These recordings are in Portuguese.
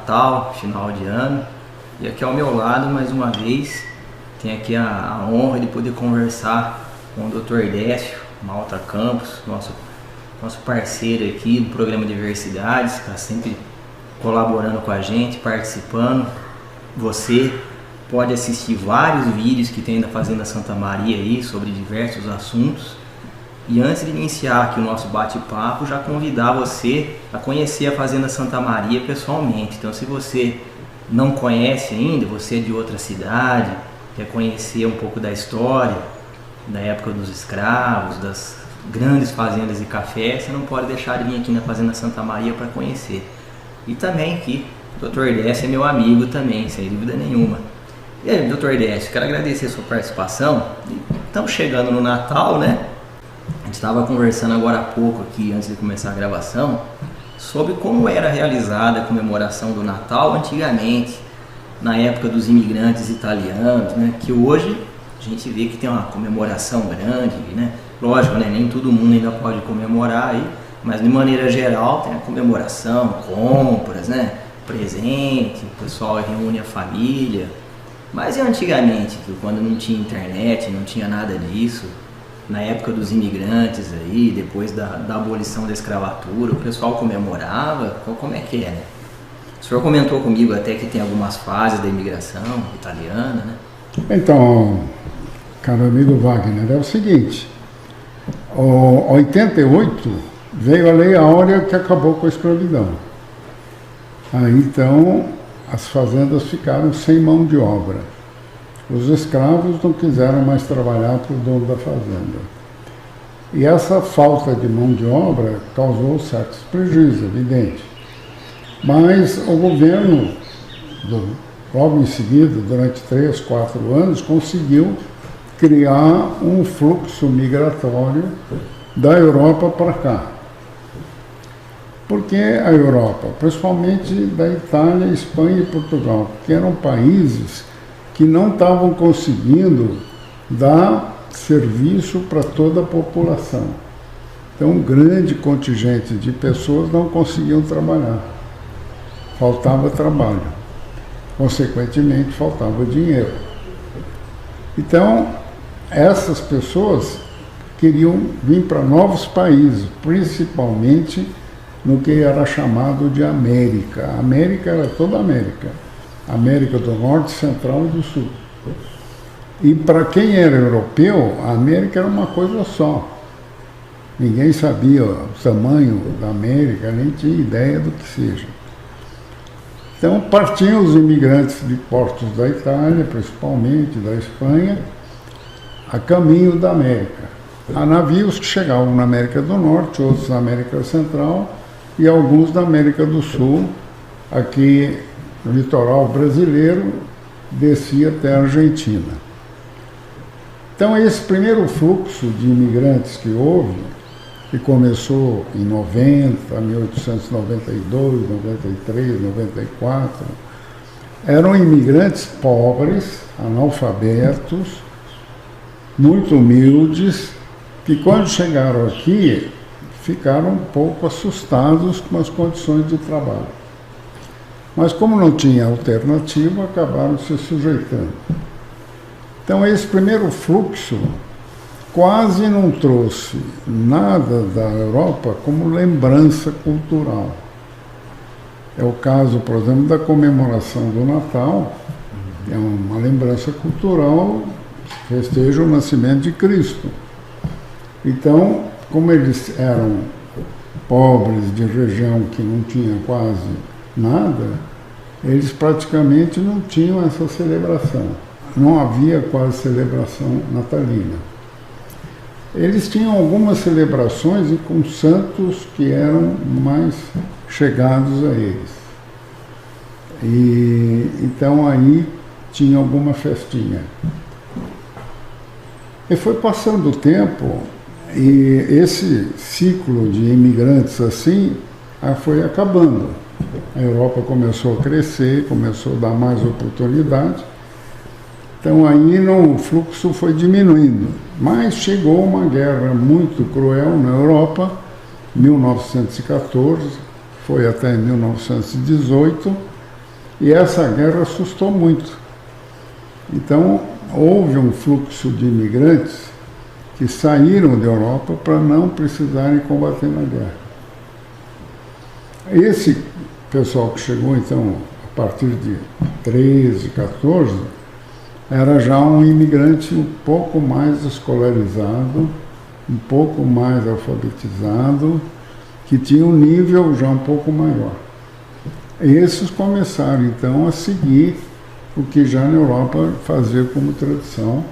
Natal, final de ano. E aqui ao meu lado, mais uma vez, tem aqui a honra de poder conversar com o Dr. Décio Malta Campos, nosso parceiro aqui no programa Diversidades, que está sempre colaborando com a gente, participando. Você pode assistir vários vídeos que tem da Fazenda Santa Maria aí sobre diversos assuntos. E antes de iniciar aqui o nosso bate-papo, já convidar você a conhecer a Fazenda Santa Maria pessoalmente. Então, se você não conhece ainda, você é de outra cidade, quer conhecer um pouco da história, da época dos escravos, das grandes fazendas de café, você não pode deixar de vir aqui na Fazenda Santa Maria para conhecer. E também aqui, o Dr. Décio é meu amigo também, sem dúvida nenhuma. E aí, Dr. Décio, quero agradecer a sua participação. Estamos chegando no Natal, né? A gente estava conversando agora há pouco aqui, antes de começar a gravação, sobre como era realizada a comemoração do Natal antigamente, na época dos imigrantes italianos, né? Que hoje a gente vê que tem uma comemoração grande, né? Lógico, né? Nem todo mundo ainda pode comemorar aí, mas de maneira geral tem a comemoração, compras, né? Presente, o pessoal reúne a família. Mas e antigamente, quando não tinha internet, não tinha nada disso, na época dos imigrantes aí, depois da abolição da escravatura, o pessoal comemorava? Como é que é, né? O senhor comentou comigo até que tem algumas fases da imigração italiana, né? Então, caro amigo Wagner, é o seguinte, em 88 veio a Lei Áurea que acabou com a escravidão. Aí então as fazendas ficaram sem mão de obra. Os escravos não quiseram mais trabalhar para o dono da fazenda. E essa falta de mão de obra causou certos prejuízos, evidente. Mas o governo, logo em seguida, durante 3, 4 anos, conseguiu criar um fluxo migratório da Europa para cá. Por que a Europa? Principalmente da Itália, Espanha e Portugal, que eram países que não estavam conseguindo dar serviço para toda a população. Então, um grande contingente de pessoas não conseguiam trabalhar. Faltava trabalho. Consequentemente, faltava dinheiro. Então, essas pessoas queriam vir para novos países, principalmente no que era chamado de América. A América era toda a América. América do Norte, Central e do Sul. E para quem era europeu, a América era uma coisa só. Ninguém sabia o tamanho da América, nem tinha ideia do que seja. Então partiam os imigrantes de portos da Itália, principalmente da Espanha, a caminho da América. Há navios que chegavam na América do Norte, outros na América Central e alguns na América do Sul, aqui no litoral brasileiro, descia até a Argentina. Então esse primeiro fluxo de imigrantes que houve, que começou em 90, 1892, 93, 94, eram imigrantes pobres, analfabetos, muito humildes, que quando chegaram aqui ficaram um pouco assustados com as condições de trabalho. Mas como não tinha alternativa, acabaram se sujeitando. Então esse primeiro fluxo quase não trouxe nada da Europa como lembrança cultural. É o caso, por exemplo, da comemoração do Natal, que é uma lembrança cultural, festeja o nascimento de Cristo. Então, como eles eram pobres, de região que não tinha quase nada, eles praticamente não tinham essa celebração. Não havia quase celebração natalina. Eles tinham algumas celebrações e com santos que eram mais chegados a eles. E então aí tinha alguma festinha. E foi passando o tempo e esse ciclo de imigrantes assim foi acabando. A Europa começou a crescer, começou a dar mais oportunidade. Então aí o fluxo foi diminuindo. Mas chegou uma guerra muito cruel na Europa, 1914, foi até 1918, E essa guerra assustou muito. Então, houve um fluxo de imigrantes que saíram da Europa para não precisarem combater na guerra. Esse pessoal que chegou, então, a partir de 13, 14, era já um imigrante um pouco mais escolarizado, um pouco mais alfabetizado, que tinha um nível já um pouco maior. Esses começaram, então, a seguir o que já na Europa fazia como tradição,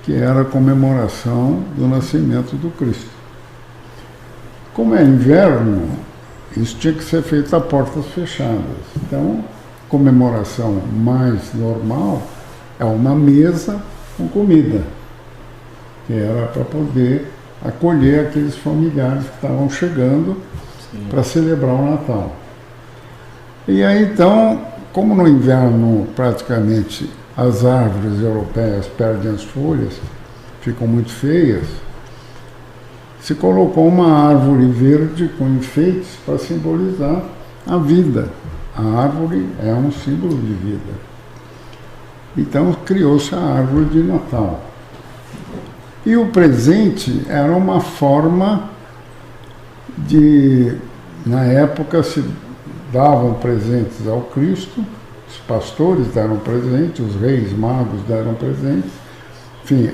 que era a comemoração do nascimento do Cristo. Como é inverno, isso tinha que ser feito a portas fechadas. Então, comemoração mais normal é uma mesa com comida, que era para poder acolher aqueles familiares que estavam chegando para celebrar o Natal. E aí, então, como no inverno praticamente as árvores europeias perdem as folhas, ficam muito feias, se colocou uma árvore verde com enfeites para simbolizar a vida. A árvore é um símbolo de vida. Então criou-se a árvore de Natal. E o presente era uma forma de, na época, se davam presentes ao Cristo, os pastores deram presente, os reis magos deram presente, enfim,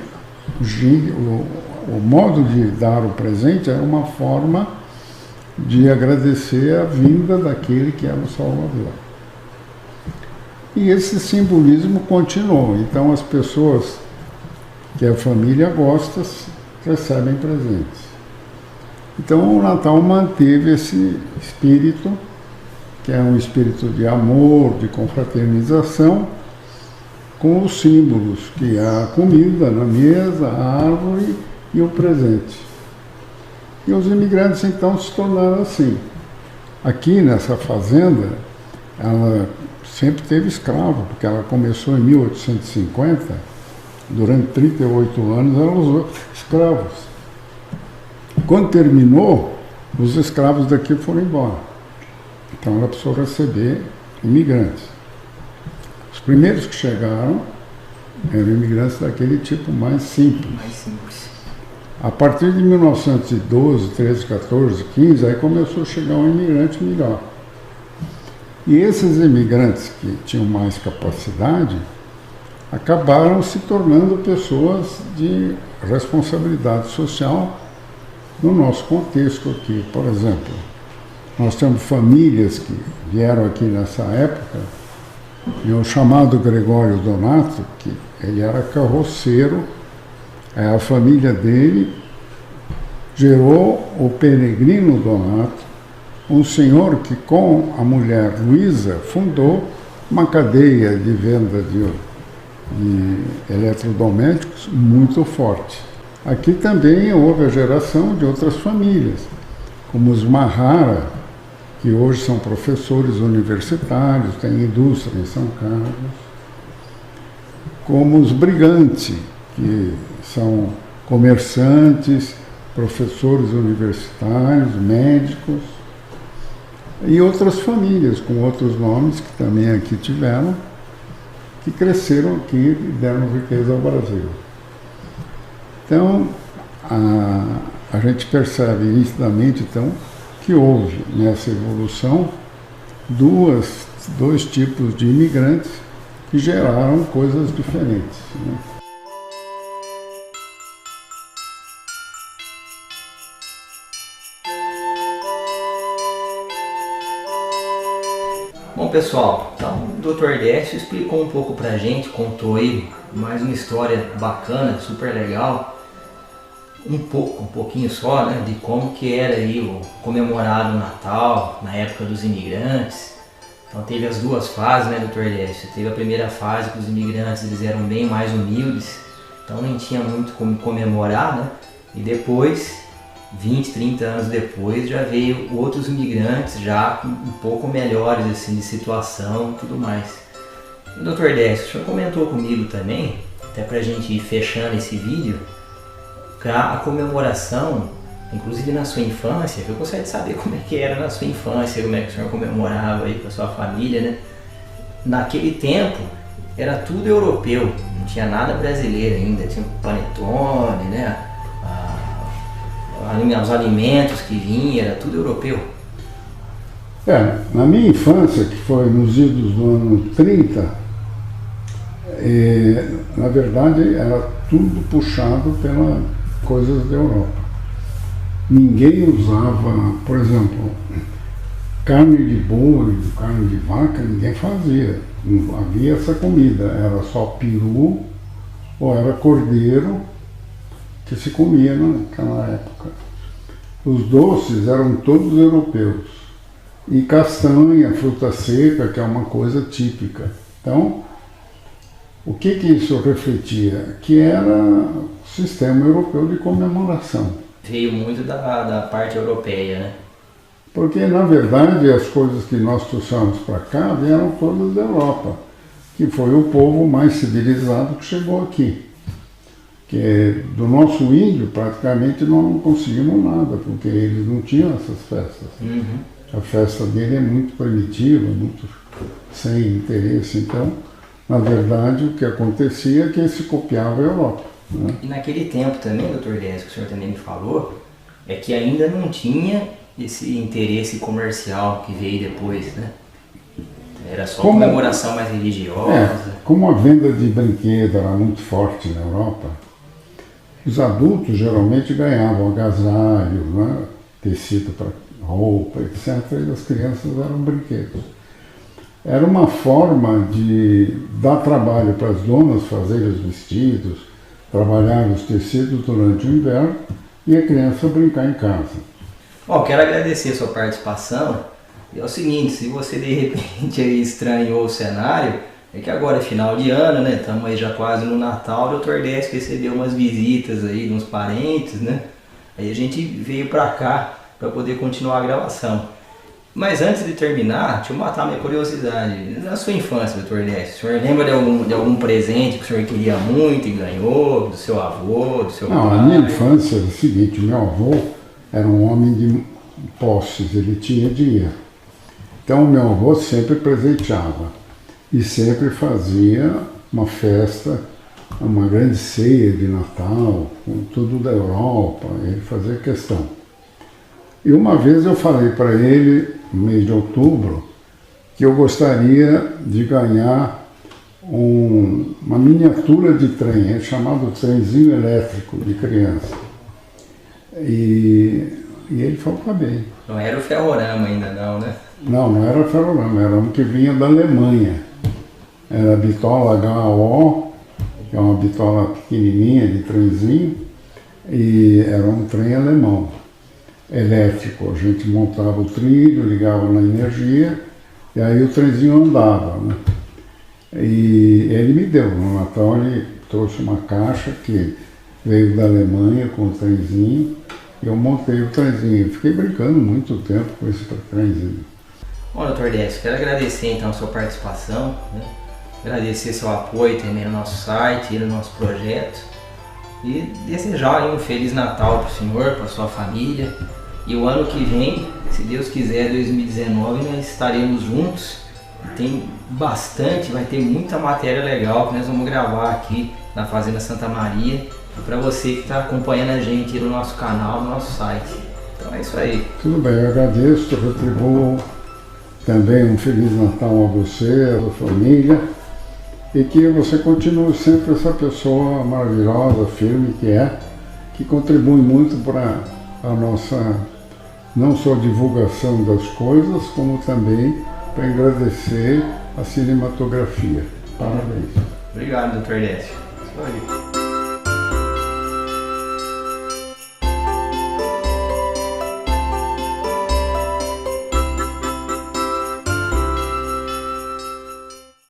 o modo de dar o presente era uma forma de agradecer a vinda daquele que era o Salvador. E esse simbolismo continuou, então as pessoas que a família gosta recebem presentes. Então o Natal manteve esse espírito, que é um espírito de amor, de confraternização, com os símbolos, que é a comida na mesa, a árvore e o presente. E os imigrantes então se tornaram assim. Aqui nessa fazenda, ela sempre teve escravo, porque ela começou em 1850, durante 38 anos ela usou escravos. Quando terminou, os escravos daqui foram embora. Então ela precisou receber imigrantes. Os primeiros que chegaram eram imigrantes daquele tipo mais simples. A partir de 1912, 13, 14, 15, aí começou a chegar um imigrante melhor. E esses imigrantes que tinham mais capacidade acabaram se tornando pessoas de responsabilidade social no nosso contexto aqui. Por exemplo, nós temos famílias que vieram aqui nessa época, e o chamado Gregório Donato, que ele era carroceiro, a família dele gerou o Peregrino Donato, um senhor que com a mulher Luísa fundou uma cadeia de venda de eletrodomésticos muito forte. Aqui também houve a geração de outras famílias, como os Mahara, que hoje são professores universitários, têm indústria em São Carlos, como os Briganti, que são comerciantes, professores universitários, médicos, e outras famílias com outros nomes que também aqui tiveram, que cresceram aqui e deram riqueza ao Brasil. Então, a gente percebe nitidamente, então, que houve nessa evolução dois tipos de imigrantes que geraram coisas diferentes, né? Bom, pessoal, então o Dr. Décio explicou um pouco pra gente, contou aí mais uma história bacana, super legal, um pouquinho só, né, de como que era aí o comemorado o Natal na época dos imigrantes. Então teve as duas fases, né, Dr. Décio? Teve a primeira fase que os imigrantes eles eram bem mais humildes, então nem tinha muito como comemorar, né? E depois, 20, 30 anos depois, já veio outros imigrantes já um pouco melhores assim de situação e tudo mais. E o Dr. Décio, o senhor comentou comigo também, até pra gente ir fechando esse vídeo, que a comemoração, inclusive na sua infância, eu gostaria de saber como é que era na sua infância, como é que o senhor comemorava aí com a sua família, né? naquele tempo era tudo europeu, não tinha nada brasileiro ainda, tinha panetone, né? Os alimentos que vinham, era tudo europeu. Na minha infância, que foi nos idos do ano 30, na verdade era tudo puxado pelas coisas da Europa. Ninguém usava, por exemplo, carne de boi, carne de vaca, ninguém fazia. Não havia essa comida, era só peru ou era cordeiro que se comia naquela época. Os doces eram todos europeus. E castanha, fruta seca, que é uma coisa típica. Então, o que isso refletia? Que era o sistema europeu de comemoração. Veio muito da parte europeia, né? Porque, na verdade, as coisas que nós trouxemos para cá vieram todas da Europa, que foi o povo mais civilizado que chegou aqui. Que do nosso índio, praticamente, nós não conseguimos nada, porque eles não tinham essas festas. A festa dele é muito primitiva, muito sem interesse. Então, na verdade, o que acontecia é que se copiava a Europa. Né? E naquele tempo também, doutor Décio, que o senhor também me falou, é que ainda não tinha esse interesse comercial que veio depois, né? Era só comemoração mais religiosa. Como a venda de brinquedo era muito forte na Europa, os adultos geralmente ganhavam agasalho, né? Tecido para roupa, etc. E as crianças eram brinquedos. Era uma forma de dar trabalho para as donas fazerem os vestidos, trabalhar os tecidos durante o inverno e a criança brincar em casa. Bom, quero agradecer a sua participação. E é o seguinte, se você de repente aí estranhou o cenário, é que agora é final de ano, né? Estamos aí já quase no Natal, o doutor Décio recebeu umas visitas aí de uns parentes, né? Aí a gente veio para cá para poder continuar a gravação. Mas antes de terminar, deixa eu matar minha curiosidade. Na sua infância, doutor Décio, o senhor lembra de algum presente que o senhor queria muito e ganhou? Do seu avô, do seu pai? Não, a minha infância era o seguinte, meu avô era um homem de posses, ele tinha dinheiro. Então meu avô sempre presenteava e sempre fazia uma festa, uma grande ceia de Natal, com tudo da Europa, ele fazia questão. E uma vez eu falei para ele, no mês de outubro, que eu gostaria de ganhar uma miniatura de trem, chamado trenzinho elétrico de criança. E ele falou, tá bem. Não era o ferrorama ainda não, né? Não era ferrorama, era um que vinha da Alemanha. Era a bitola HO, que é uma bitola pequenininha de trenzinho, e era um trem alemão, elétrico. A gente montava o trilho, ligava na energia, e aí o trenzinho andava, né? E ele me deu, no Natal ele trouxe uma caixa que veio da Alemanha com o trenzinho, e eu montei o trenzinho. Fiquei brincando muito tempo com esse trenzinho. Bom, doutor Décio, quero agradecer então a sua participação, né? Agradecer seu apoio também no nosso site e no nosso projeto. E desejar aí um Feliz Natal para o senhor, para a sua família. E o ano que vem, se Deus quiser, 2019, nós estaremos juntos. Tem bastante, vai ter muita matéria legal que nós vamos gravar aqui na Fazenda Santa Maria. E para você que está acompanhando a gente no nosso canal, no nosso site. Então é isso aí. Tudo bem, eu agradeço, retribuo também um Feliz Natal a você, a sua família. E que você continue sempre essa pessoa maravilhosa, firme que contribui muito para a nossa, não só divulgação das coisas, como também para agradecer a cinematografia. Parabéns. Obrigado, doutor Décio. Isso aí.